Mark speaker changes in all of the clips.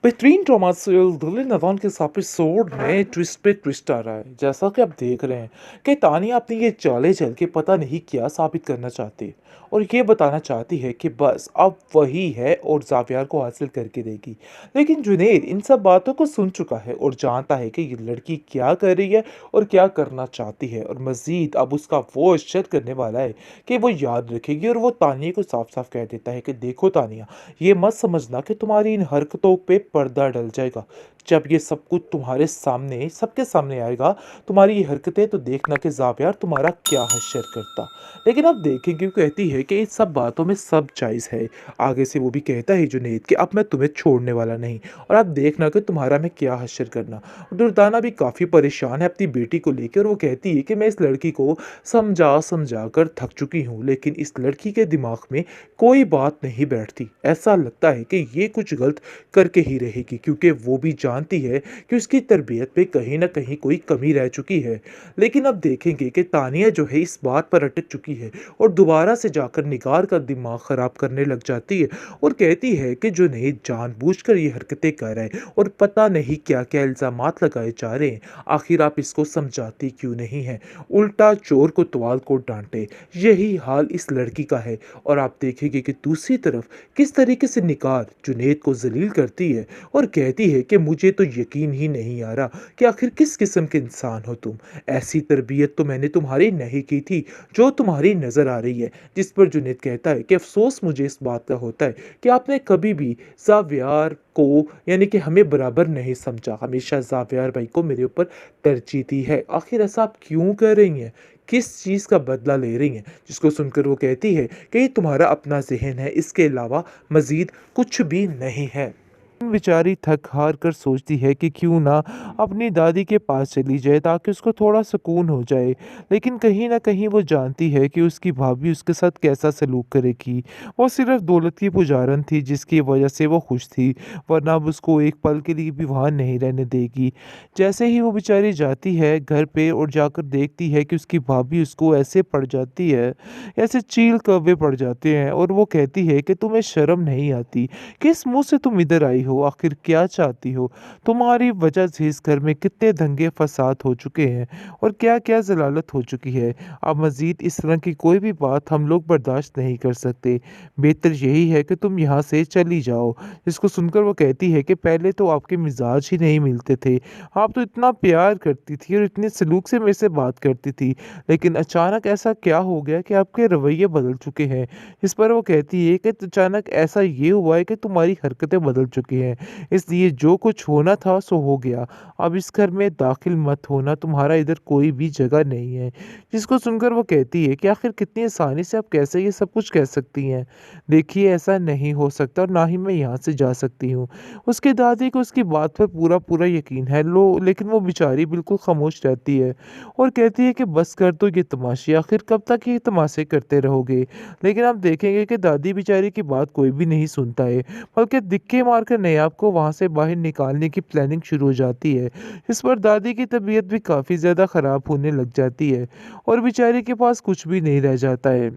Speaker 1: बेहतरीन drama serial दिल नादान के इस एपिसोड में ट्विस्ट पे ट्विस्ट आ रहा है। जैसा कि आप देख रहे हैं कि तानिया अपनी ये चालें चल के पता नहीं क्या साबित करना चाहती है और ये बताना चाहती है कि बस अब वही है और ज़ावियार को हासिल करके देगी। लेकिन जुनैद इन सब बातों को सुन चुका है और जानता है कि ये लड़की क्या कर रही है और क्या करना चाहती है, और मज़ीद अब उसका वो इज्जत करने वाला है कि वो याद रखेगी। और वो तानिया को साफ साफ कह देता है कि देखो तानिया, ये मत समझना कि तुम्हारी इन हरकतों पे पर्दा डल जाएगा। जब ये सब कुछ तुम्हारे सामने सबके सामने आएगा, तुम्हारी ये हरकतें, तो देखना कि ज़ावियार तुम्हारा क्या हश्र करता। लेकिन अब देखें क्यों कहती है कि इन सब बातों में सब जायज़ है। आगे से वो भी कहता है जुनैद कि अब मैं तुम्हें छोड़ने वाला नहीं, और अब देखना कि तुम्हारा मैं क्या हश्र करना। दुर्दाना भी काफ़ी परेशान है अपनी बेटी को लेकर, और वो कहती है कि मैं इस लड़की को समझा समझा कर थक चुकी हूँ, लेकिन इस लड़की के दिमाग में कोई बात नहीं बैठती। ऐसा लगता है कि ये कुछ गलत करके ही रहेगी, क्योंकि वो भी जानती है कि उसकी तरबियत पे कहीं न कहीं कोई कमी रह चुकी है। लेकिन अब देखेंगे कि तानिया जो है इस बात पर अटक चुकी है और दोबारा से जाकर निगार का दिमाग ख़राब करने लग जाती है और कहती है कि जुनैद जानबूझकर ये हरकतें कर रहा है और पता नहीं क्या-क्या इल्ज़ामात लगाए जा रहे हैं। आखिर आप इसको समझाती क्यों नहीं हैं? उल्टा चोर को तवाल को डाँटे, यही हाल इस लड़की का है। और आप देखेंगे कि दूसरी तरफ किस तरीके से निगार जुनैद को ज़लील करती है और कहती है कि मुझे तो यकीन ही नहीं आ रहा कि आखिर किस किस्म के इंसान हो तुम। ऐसी तरबियत तो मैंने तुम्हारी नहीं की थी जो तुम्हारी नज़र आ रही है। जिस पर जुनैद कहता है कि अफ़सोस मुझे इस बात का होता है कि आपने कभी भी ज़ावियार को, यानी कि हमें बराबर नहीं समझा। हमेशा ज़ावियार भाई को मेरे ऊपर तरजीह दी है। आखिर ऐसा आप क्यों कर रही हैं? किस चीज़ का बदला ले रही हैं? जिसको सुनकर वो कहती है कि ये तुम्हारा अपना ज़हन है, इसके अलावा मज़ीद कुछ भी नहीं है। बेचारी थक हार कर सोचती है कि क्यों ना अपनी दादी के पास चली जाए ताकि उसको थोड़ा सुकून हो जाए। लेकिन कहीं न कहीं वो जानती है कि उसकी भाभी उसके साथ कैसा सलूक करेगी। वो सिर्फ़ दौलत की पुजारन थी जिसकी वज़ह से वो खुश थी, वरना अब उसको एक पल के लिए भी वहाँ नहीं रहने देगी। जैसे ही वो बेचारी जाती है घर पे और जाकर देखती है कि उसकी भाभी उसको ऐसे पड़ जाती है, ऐसे चील कौवे पड़ जाते हैं, और वो कहती है कि तुम्हें शर्म नहीं आती? किस मुँह से तुम इधर आई हो? आखिर क्या चाहती हो? तुम्हारी वजह से इस घर में कितने दंगे फ़साद हो चुके हैं और क्या-क्या ज़लालत हो चुकी है। अब मज़ीद इस तरह की कोई भी बात हम लोग बर्दाश्त नहीं कर सकते। बेहतर यही है कि तुम यहाँ से चली जाओ। इसको सुनकर वो कहती है कि पहले तो आपके मिज़ाज ही नहीं मिलते थे। आप तो इतना प्यार करती थी और इतने सलूक से मेरे से बात करती थी। लेकिन अचानक ऐसा क्या हो गया कि आपके रवैये बदल चुके हैं? इस पर वो कहती है कि अचानक ऐसा ये हुआ है कि तुम्हारी हरकतें बदल चुकी हैं, इसलिए जो कुछ होना था सो हो गया। अब इस घर में दाखिल मत होना, तुम्हारा इधर कोई भी जगह नहीं है। जिसको सुनकर वो कहती है कि आखिर कितनी आसानी से आप कैसे ये सब कुछ कह सकती हैं? देखिए, ऐसा नहीं हो सकता और ना ही मैं यहाँ से जा सकती हूँ। उसकी दादी को उसकी बात पर पूरा यकीन है, लेकिन वो बेचारी बिल्कुल खामोश रहती है और कहती है कि बस कर दो ये तमाशे, आखिर कब तक ये तमाशे करते रहोगे? लेकिन आप देखेंगे कि दादी बेचारी की बात कोई भी नहीं सुनता है, बल्कि दिक्के मारकर नयाब को वहाँ से बाहर निकालने की प्लानिंग शुरू हो जाती है। इस पर दादी की तबीयत भी काफ़ी ज़्यादा ख़राब होने लग जाती है और बेचारी के पास कुछ भी नहीं रह जाता है।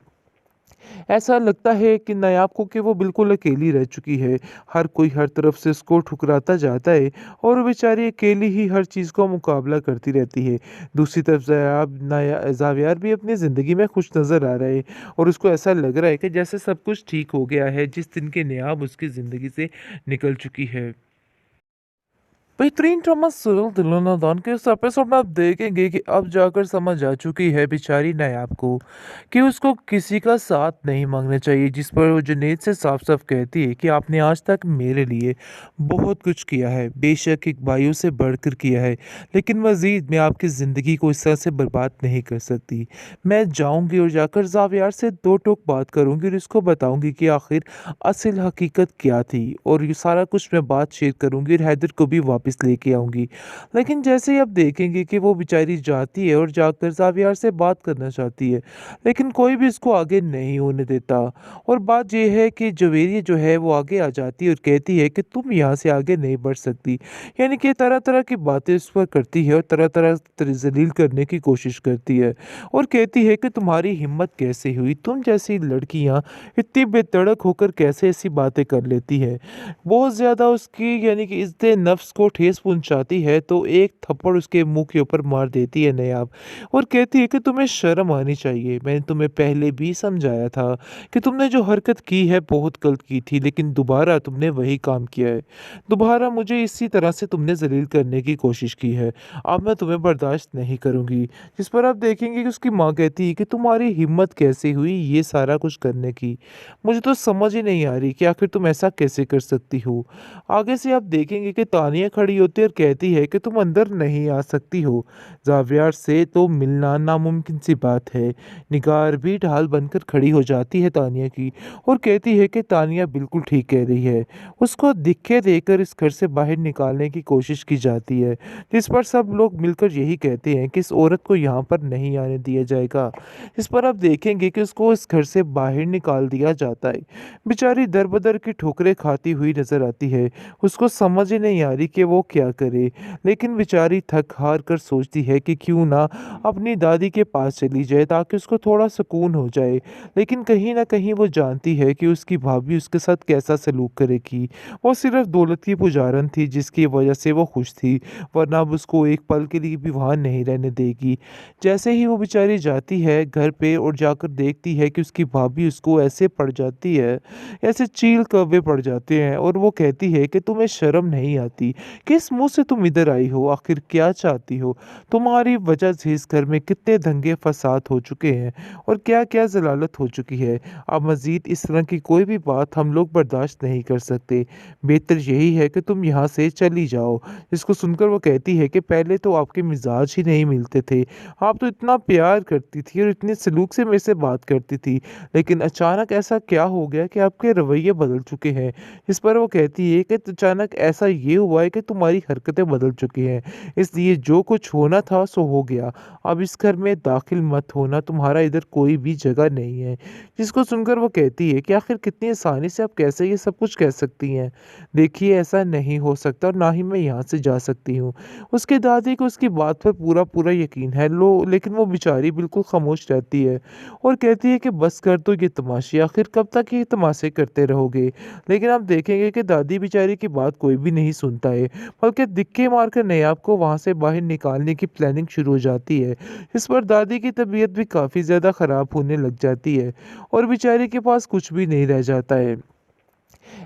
Speaker 1: ऐसा लगता है कि नायाब को कि वो बिल्कुल अकेली रह चुकी है। हर कोई हर तरफ से उसको ठुकराता जाता है और वो बेचारी अकेली ही हर चीज़ का मुकाबला करती रहती है। दूसरी तरफ ज़ावियार भी अपनी ज़िंदगी में खुश नज़र आ रहा है और उसको ऐसा लग रहा है कि जैसे सब कुछ ठीक हो गया है जिस दिन के नायाब उसकी ज़िंदगी से निकल चुकी है। बेहतरीन ड्रामा सीरियल दिल नादान के इस एपिसोड में आप देखेंगे कि अब जाकर समझ आ चुकी है बेचारी नायाब को कि उसको किसी का साथ नहीं मांगना चाहिए, जिस पर वो जुनैद से साफ साफ कहती है कि आपने आज तक मेरे लिए बहुत कुछ किया है, बेशक एक भाइयों से बढ़कर किया है, लेकिन मज़ीद मैं आपकी ज़िंदगी को इस तरह से बर्बाद नहीं कर सकती। मैं जाऊँगी और जाकर ज़ावियार से दो टोक बात करूँगी और इसको बताऊँगी कि आखिर असल हकीकत क्या थी, और ये सारा कुछ मैं बात शेयर करूँगी और हैदर को भी वापस वापस लेके आऊँगी। लेकिन जैसे ही आप देखेंगे कि वो बेचारी जाती है और जाकर ज़ावियार से बात करना चाहती है, लेकिन कोई भी इसको आगे नहीं होने देता। और बात ये है कि जवेरिया जो है वो आगे आ जाती है और कहती है कि तुम यहाँ से आगे नहीं बढ़ सकती। यानी कि तरह-तरह की बातें उस पर करती है और तरह-तरह ज़लील करने की कोशिश करती है और कहती है कि तुम्हारी हिम्मत कैसे हुई? तुम जैसी लड़कियाँ इतनी बेधड़क होकर कैसे ऐसी बातें कर लेती है? बहुत ज़्यादा उसकी यानी कि इज़्ज़त नफ्स को ठेस पहुँचाती है तो एक थप्पड़ उसके मुँह के ऊपर मार देती है नायाब और कहती है कि तुम्हें शर्म आनी चाहिए। मैंने तुम्हें पहले भी समझाया था कि तुमने जो हरकत की है बहुत गलत की थी, लेकिन दोबारा तुमने वही काम किया है। दोबारा मुझे इसी तरह से तुमने ज़लील करने की कोशिश की है। अब मैं तुम्हें बर्दाश्त नहीं करूँगी। जिस पर आप देखेंगे कि उसकी माँ कहती है कि तुम्हारी हिम्मत कैसे हुई ये सारा कुछ करने की? मुझे तो समझ ही नहीं आ रही कि आखिर तुम ऐसा कैसे कर सकती हो? आगे से आप देखेंगे कि तानिया खड़ी होती है और कहती है कि तुम अंदर नहीं आ सकती हो। ज़ावियार से तो मिलना नामुमकिन सी बात है। निगार भी ढाल बनकर खड़ी हो जाती है तानिया की और कहती है कि तानिया बिल्कुल ठीक कह रही है। उसको दिक्कत देकर इस घर से बाहर निकालने की कोशिश की जाती है, जिस पर सब लोग मिलकर यही कहते हैं कि इस औरत को यहाँ पर नहीं आने दिया जाएगा। इस पर आप देखेंगे कि उसको इस घर से बाहर निकाल दिया जाता है। बेचारी दर-बदर की ठोकरें खाती हुई नज़र आती है। उसको समझ ही नहीं आ रही कि वो क्या करे, लेकिन बेचारी थक-हार कर सोचती है कि क्यों ना अपनी दादी के पास चली जाए ताकि उसको थोड़ा सुकून हो जाए। लेकिन कहीं न कहीं वो जानती है कि उसकी भाभी उसके साथ कैसा सलूक करेगी। वो सिर्फ़ दौलत की पुजारन थी जिसकी वजह से वो खुश थी, वरना अब उसको एक पल के लिए भी वहाँ नहीं रहने देगी। जैसे ही वो बेचारी जाती है घर पे और जाकर देखती है कि उसकी भाभी उसको ऐसे पड़ जाती है, ऐसे चील कौवे पड़ जाते हैं और वो कहती है कि तुम्हें शर्म नहीं आती? किस मुँह से तुम इधर आई हो? आखिर क्या चाहती हो? तुम्हारी वजह से इस घर में कितने दंगे फ़साद हो चुके हैं और क्या-क्या ज़लालत हो चुकी है। अब मज़ीद इस तरह की कोई भी बात हम लोग बर्दाश्त नहीं कर सकते। बेहतर यही है कि तुम यहाँ से चली जाओ। जिसको सुनकर वो कहती है कि पहले तो आपके मिज़ाज ही नहीं मिलते थे। आप तो इतना प्यार करती थी और इतने सलूक से मेरे से बात करती थी। लेकिन अचानक ऐसा क्या हो गया कि आपके रवैये बदल चुके हैं? इस पर वो कहती है कि अचानक ऐसा ये हुआ है कि तुम्हारी हरकतें बदल चुकी हैं। इसलिए जो कुछ होना था सो हो गया। अब इस घर में दाखिल मत होना, तुम्हारा इधर कोई भी जगह नहीं है। जिसको सुनकर वो कहती है कि आखिर कितनी आसानी से आप कैसे ये सब कुछ कह सकती हैं? देखिए ऐसा नहीं हो सकता और ना ही मैं यहाँ से जा सकती हूँ। उसकी दादी को उसकी बात पर पूरा-पूरा यकीन है लेकिन वो बेचारी बिल्कुल खामोश रहती है और कहती है कि बस कर दो ये तमाशे, आखिर कब तक ये तमाशे करते रहोगे? लेकिन आप देखेंगे कि दादी बेचारी की बात कोई भी नहीं सुनता है, बल्कि दिक्के मारकर नयाब को वहाँ से बाहर निकालने की प्लानिंग शुरू हो जाती है। इस पर दादी की तबीयत भी काफ़ी ज़्यादा ख़राब होने लग जाती है और बेचारे के पास कुछ भी नहीं रह जाता है।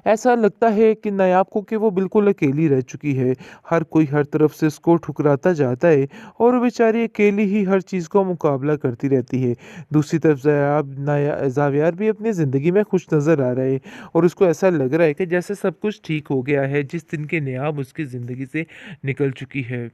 Speaker 1: ऐसा लगता है कि नायाब को कि वो बिल्कुल अकेली रह चुकी है। हर कोई हर तरफ से उसको ठुकराता जाता है और वो बेचारी अकेली ही हर चीज़ का मुकाबला करती रहती है। दूसरी तरफ ज़ावियार भी अपनी ज़िंदगी में खुश नज़र आ रहा है और उसको ऐसा लग रहा है कि जैसे सब कुछ ठीक हो गया है जिस दिन की नायाब उसकी ज़िंदगी से निकल चुकी है।